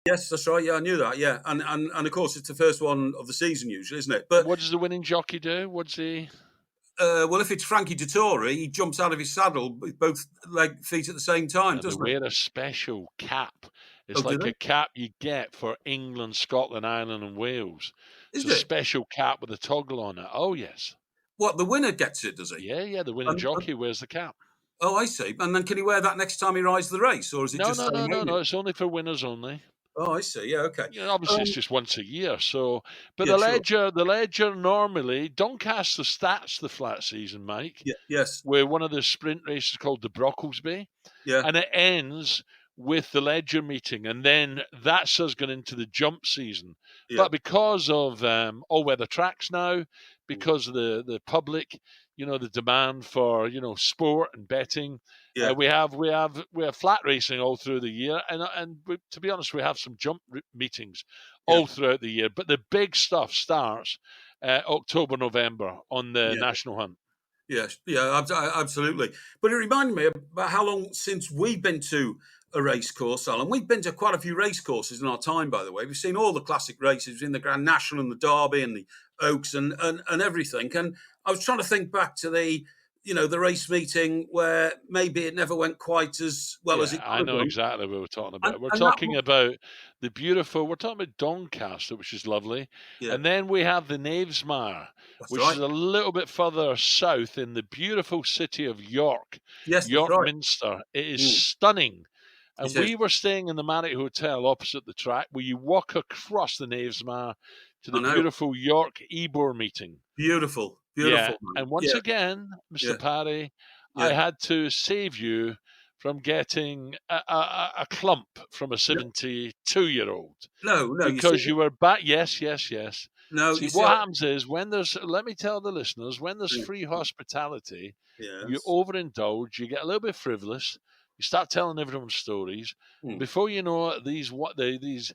Yes, that's right. Yeah, I knew that. Yeah, and of course, it's the first one of the season usually, isn't it? But What does the winning jockey do? What's he? well, if it's Frankie Dettori, he jumps out of his saddle with both feet at the same time, And they doesn't he? wear a special cap. Oh, It's do like they? a cap you get for England, Scotland, Ireland, and Wales. It's Is a it? special cap with a toggle on it. Oh, yes. What, the winner gets it, does he? Yeah, yeah. The winning And jockey wears the cap. oh, I see. And then can he wear that next time he rides the race, or is it No, just no, no, saying no, own no. it? It's only for winners only. Oh, I see. Yeah, okay. You know, obviously it's just once a year. So, but Yeah, sure. the ledger normally Doncaster starts the flat season, Mike, Yeah, yes, with one of the sprint races called the Brocklesby, yeah, and it ends with the ledger meeting, and then that's us going into the jump season. yeah. But because of all weather tracks now, Mm. because of the public, the demand for sport and betting, Yeah, we have flat racing all through the year, and to be honest, we have some jump meetings yeah, all throughout the year. But the big stuff starts October, November on the yeah. national hunt. Yes, yeah, absolutely. But it reminded me about how long since we've been to a race course, Alan. We've been to quite a few race courses in our time, by the way. We've seen all the classic races in the Grand National and the Derby and the Oaks and everything. And I was trying to think back to the race meeting where maybe it never went quite as well as Yeah, it I could have know done. exactly what we're talking And, about. We're and that, talking about we're talking about Doncaster, which is lovely. yeah, And then we have the Knavesmire, that's which right. is a little bit further south in the beautiful city of York, Yes, that's York right. Minster. It is Mm, stunning. it And is. we were staying in the Marriott Hotel opposite the track, where you walk across the Knavesmire to I the know. beautiful York Ebor meeting. Beautiful, Yeah, beautiful, man. and once Yeah, again, Mr. yeah, Parry, I yeah. had to save you from getting a clump from a No, 72-year-old no, no. You see, because you were back. Yes, yes, yes. no, See, you see. what happens is let me tell the listeners, when there's Mm, free hospitality, you yes. overindulge, you get a little bit frivolous, you start telling everyone stories, and Mm. before you know it, these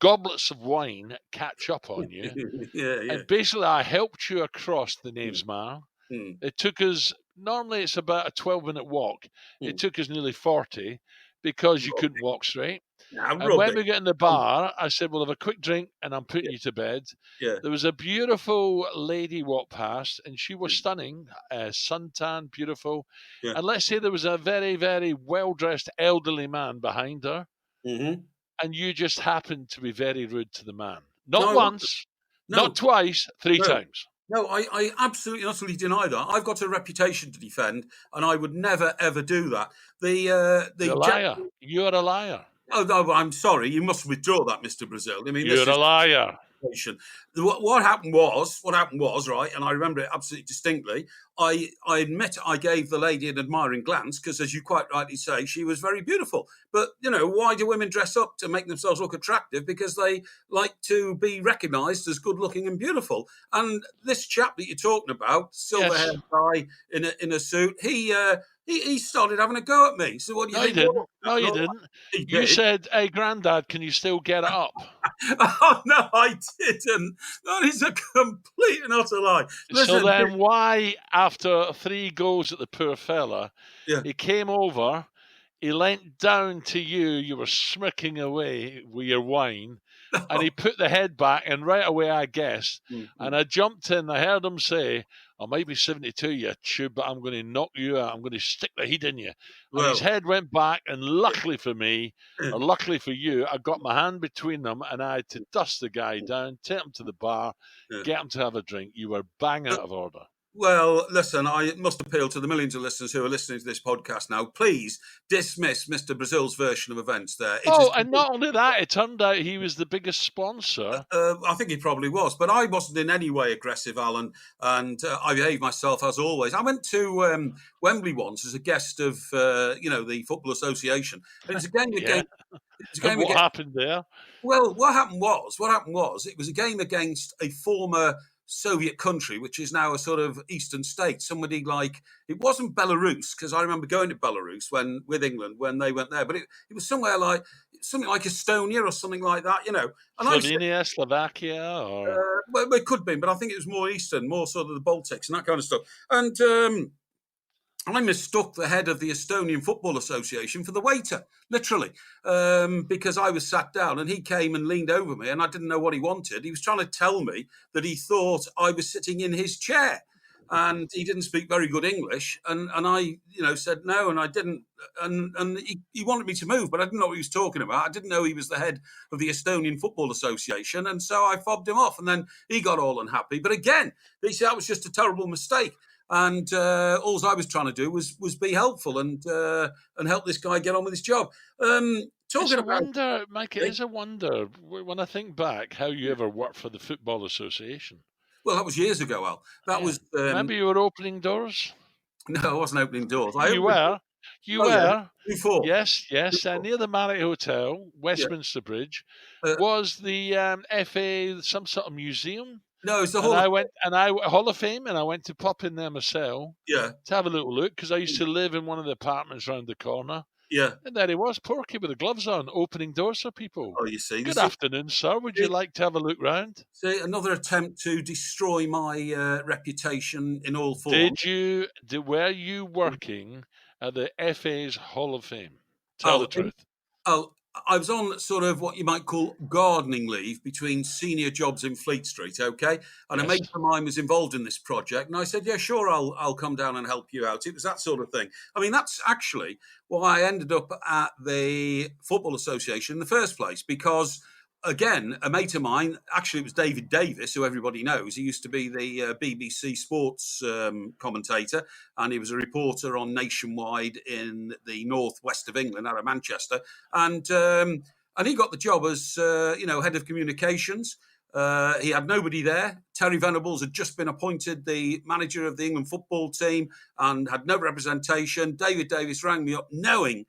goblets of wine catch up on you. Yeah, yeah. And basically, I helped you across the Mm, Knavesmire. mm, It took us, normally it's about a 12-minute walk. It mm. took us nearly 40 because you couldn't walk straight. Now, And when rubbish. we got in the Um, bar, I said, "We'll have a quick drink and I'm yeah, putting you to bed." yeah. There was a beautiful lady walked past and she was Mm, stunning, suntan, beautiful. yeah. And let's say there was a very, very well dressed elderly man behind her, Hmm. and you just happened to be very rude to the man. Not No, I wasn't. once, not No, twice, three no. times. No, I absolutely utterly deny that. I've got a reputation to defend, and I would never ever do that. You're The a gent- liar. You're a liar. oh no, I'm sorry. You must withdraw that, Mr. Brazil. I mean, this You're a is liar. situation. What happened was right, and I remember it absolutely distinctly. I admit I gave the lady an admiring glance because, as you quite rightly say, she was very beautiful. But why do women dress up to make themselves look attractive? Because they like to be recognised as good looking and beautiful. And this chap that you're talking about, silver Yes. haired guy in a suit, he started having a go at me. So what do you No, you think? Well, didn't. No, you no, didn't. he You did. said, "Hey, Grandad, can you still get it up?" Oh no, I didn't. That is a complete and utter lie. So Listen, then why, after 3 goes at the poor fella, yeah. he came over, he leant down to you, you were smirking away with your wine, and he put the head back, and right away I guessed, and I jumped in, I heard him say, "I might be 72, you tube, but I'm going to knock you out, I'm going to stick the heat in you." And his Well, head went back, and luckily for me, or luckily for you, I got my hand between them, and I had to dust the guy down, take him to the bar, yeah. get him to have a drink. You were bang out of order. Well, listen, I must appeal to the millions of listeners who are listening to this podcast now. Please dismiss Mr. Brazil's version of events there. It is Oh, and not only that, it turned out he was the biggest sponsor. I think he probably was, but I wasn't in any way aggressive, Alan, and I behaved myself as always. I went to Wembley once as a guest of, the Football Association. It was a game Yeah. against. It was a And game what against. happened there? Well, what happened was, it was a game against a former Soviet country, which is now a sort of Eastern state. Somebody like, it wasn't Belarus, because I remember going to Belarus with England when they went there, but it was somewhere like something like Estonia or something like that, And I said, Slovenia, Slovakia, or well, it could be, but I think it was more Eastern, more sort of the Baltics and that kind of stuff. And I mistook the head of the Estonian Football Association for the waiter, literally, because I was sat down and he came and leaned over me and I didn't know what he wanted. He was trying to tell me that he thought I was sitting in his chair. And he didn't speak very good English, and I, said no, and I didn't, and he wanted me to move, but I didn't know what he was talking about. I didn't know he was the head of the Estonian Football Association, and so I fobbed him off, and then he got all unhappy. But again, they said that was just a terrible mistake. And all I was trying to do was be helpful and help this guy get on with his job. It's a wonder, Mike. It is a wonder when I think back how you ever worked for the Football Association. Well, that was years ago, Al. That was. Maybe you were opening doors. No, I wasn't opening doors. You were. Yeah. Before. Yes. Near the Marriott Hotel, Westminster Bridge, was the FA some sort of museum. No, it's the Hall of Fame, and I went to pop in there myself. Yeah. To have a little look because I used to live in one of the apartments around the corner. Yeah. And there he was, Porky, with the gloves on, opening doors for people. Oh, you see. Good afternoon, sir. Would you like to have a look round? See, another attempt to destroy my reputation in all forms. Were you working at the FA's Hall of Fame? Tell the truth. I was on sort of what you might call gardening leave between senior jobs in Fleet Street, okay? And a mate of mine was involved in this project, and I said, yeah, sure, I'll come down and help you out. It was that sort of thing. I mean, that's actually why I ended up at the Football Association in the first place, because again, a mate of mine, actually it was David Davis, who everybody knows. He used to be the BBC sports commentator, and he was a reporter on Nationwide in the northwest of England, out of Manchester. And he got the job as, head of communications. He had nobody there. Terry Venables had just been appointed the manager of the England football team and had no representation. David Davis rang me up knowing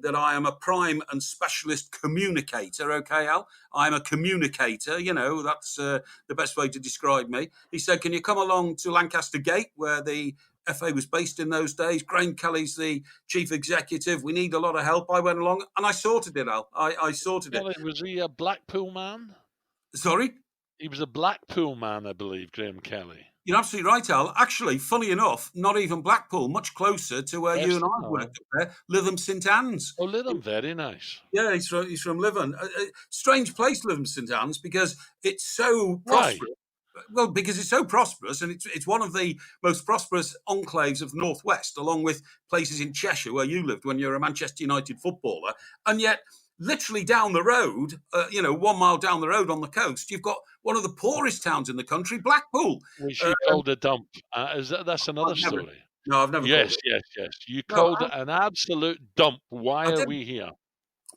that I am a prime and specialist communicator, okay, Al? I'm a communicator, that's the best way to describe me. He said, can you come along to Lancaster Gate, where the FA was based in those days? Graham Kelly's the chief executive. We need a lot of help. I went along and I sorted it, Al. I sorted it. Was he a Blackpool man? Sorry? He was a Blackpool man, I believe, Graham Kelly. You're absolutely right, Al. Actually, funny enough, not even Blackpool, much closer to where you and I worked up there, Lytham St Anne's. Oh, Lytham, very nice. Yeah, he's from Lytham. Strange place, Lytham St Anne's, because it's so prosperous. Why? Well, because it's so prosperous, and it's one of the most prosperous enclaves of the Northwest, along with places in Cheshire where you lived when you were a Manchester United footballer. And yet, literally down the road, 1 mile down the road on the coast, you've got one of the poorest towns in the country, Blackpool. Which you called a dump. That's another story. No, I've never called it. Yes. You called it an absolute dump. Why are we here?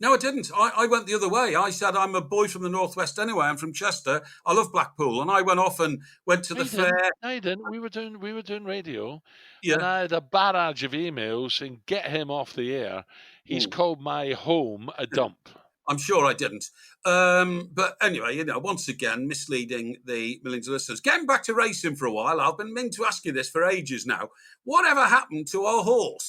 No, I didn't. I went the other way. I said, I'm a boy from the Northwest anyway. I'm from Chester. I love Blackpool. And I went off and went to the fair. I didn't. We were doing radio. Yeah. And I had a barrage of emails saying, get him off the air. He's called my home a dump. I'm sure I didn't. But anyway, once again, misleading the millions of listeners. Getting back to racing for a while, I've been meaning to ask you this for ages now. Whatever happened to our horse?